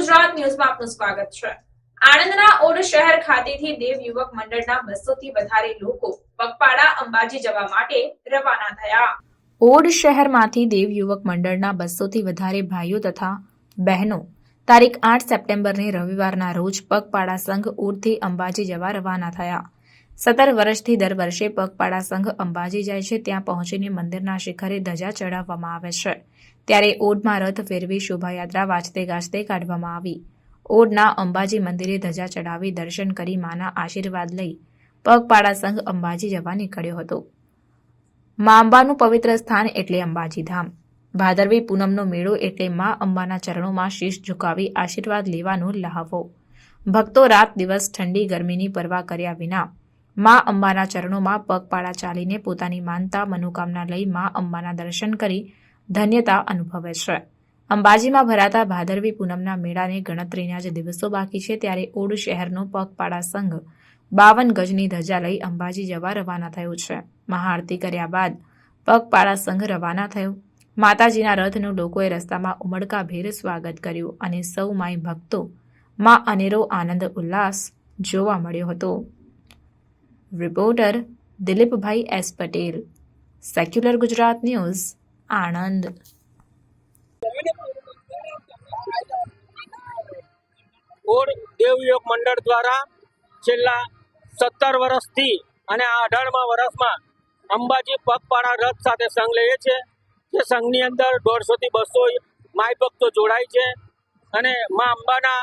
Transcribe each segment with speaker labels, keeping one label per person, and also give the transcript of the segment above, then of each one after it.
Speaker 1: ગુજરાત ન્યૂઝમાં આપનું સ્વાગત છે। આણંદના ઓડ શહેર ખાતેથી દેવ યુવક મંડળના 200 થી વધારે લોકો પગપાળા અંબાજી જવા માટે રવાના થયા। ઓડ શહેરમાંથી દેવ યુવક મંડળના 200 થી વધારે ભાઈઓ તથા બહેનો તારીખ 8 સપ્ટેમ્બરને રવિવારના રોજ પગપાળા સંઘ ઓડથી અંબાજી જવા રવાના થયા। 17 વર્ષથી દર વર્ષે પગપાળા સંઘ અંબાજી જાય છે। ત્યાં પહોંચીને મંદિરના શિખરે ધજા ચડાવવામાં આવે છે। ત્યારે ઓડમાં રથ ફેરવી શોભાયાત્રા વાજતે ગાજતે કાઢવામાં આવી। ઓડના અંબાજી મંદિરે ધજા ચડાવી દર્શન કરી માના આશીર્વાદ લઈ પગપાળા સંઘ અંબાજી જવા નીકળ્યો હતો। મા અંબાનું પવિત્ર સ્થાન એટલે અંબાજી ધામ। ભાદરવી પૂનમનો મેળો એટલે મા અંબાના ચરણોમાં શીશ ઝુકાવી આશીર્વાદ લેવાનો લહાવો। ભક્તો રાત દિવસ ઠંડી ગરમીની પરવા કર્યા વિના મા અંબાના ચરણોમાં પગપાળા ચાલીને પોતાની માનતા મનોકામના લઈ મા અંબાના દર્શન કરી ધન્યતા અનુભવે છે। અંબાજીમાં ભરાતા ભાદરવી પૂનમના મેળાને ગણતરીના જ દિવસો બાકી છે। ત્યારે ઓડ શહેરનો પગપાળા સંઘ 52 ગજની ધજા લઈ અંબાજી જવા રવાના થયો છે। મહાઆરતી કર્યા બાદ પગપાળા સંઘ રવાના થયો। માતાજીના રથનું લોકોએ રસ્તામાં ઉમળકાભેર સ્વાગત કર્યું અને સૌ માઈ ભક્તો માં અનેરો આનંદ ઉલ્લાસ જોવા મળ્યો હતો। Reporter Dilipbhai S Patel, secular Gujarat news, Anand.
Speaker 2: Od દેવયુવક મંડળ દ્વારા છેલ્લા 17 વર્ષથી અને આ 18મા વર્ષમાં અંબાજી પગપાળા રથ સાથે સંઘ લઈએ છે। જે સંઘની અંદર 150 થી 200 માઈ ભક્તો જોડાય છે અને મા અંબાના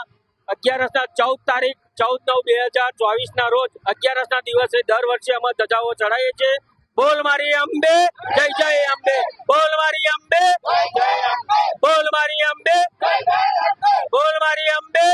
Speaker 2: 11ના 14 તારીખ 14/9/2024ના રોજ 11ના દિવસે દર વર્ષે અમે ધજાઓ ચડાવીએ છીએ। બોલ મારી અંબે, જય જય અંબે, બોલ મારી અંબે, બોલ મારી અંબે, બોલ મારી અંબે।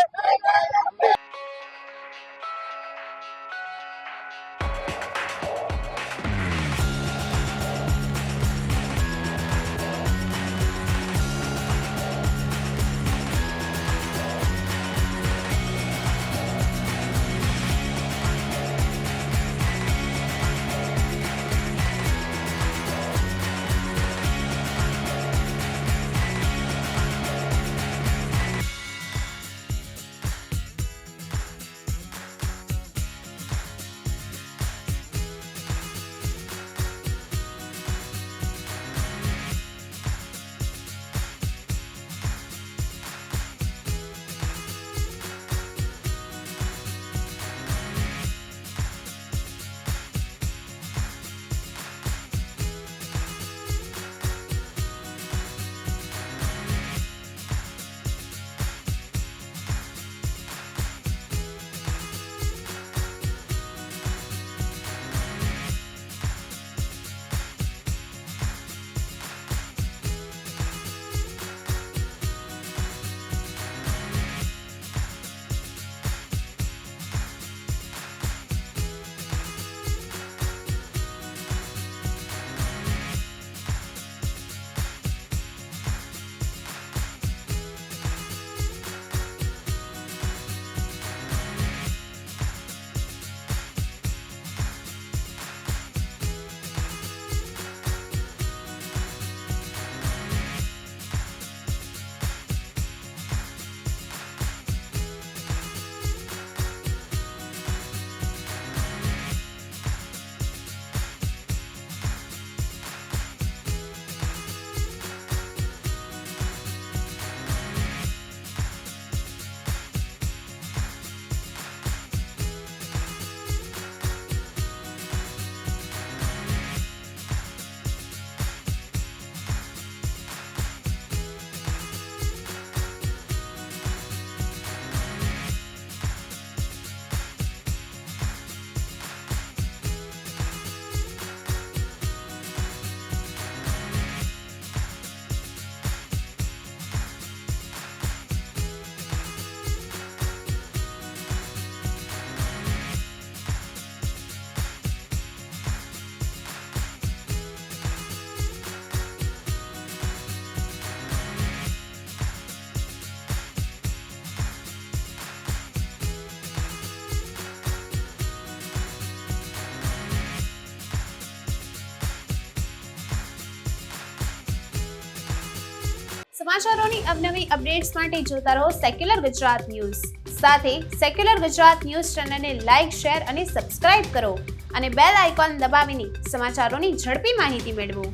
Speaker 3: સમાચારોની અવનવી અપડેટ્સ માટે જોતા રહો સેક્યુલર ગુજરાત ન્યૂઝ. સાથે સેક્યુલર ગુજરાત ન્યૂઝ ચેનલને લાઇક, શેર અને સબસ્ક્રાઇબ કરો અને બેલ આઇકોન દબાવીને સમાચારોની ઝડપી માહિતી મેળવો.